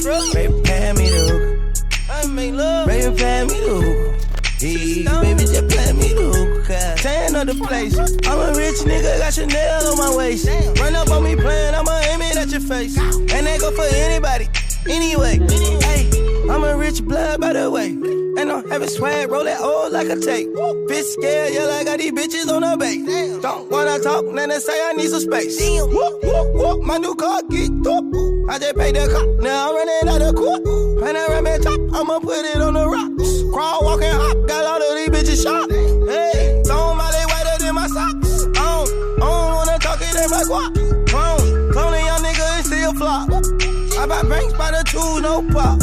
Baby, pay me the hookah. I make love. Baby, pay me the hookah. Hey, baby, just pay me the hookah. Tan of the place. I'm a rich nigga, got Chanel on my waist. Run up on me playing, I'ma aim it at your face. And they go for anybody. Anyway, hey, I'm a rich blood by the way. And I'm having swag, roll that old like a tape. Bitch scared, yeah, I got these bitches on the base. Don't wanna talk, then they say I need some space. Whoop, whoop, whoop, my new car get up. I just paid the cop, now I'm running out of court. Panoramic top, I'ma put it on the rocks. Crawl, walk, and hop, got all of these bitches shot. Hey, don't Molly whiter than my socks. I don't wanna talk it in my guap. Clone a young nigga and still flop. I buy banks by the two, no pop.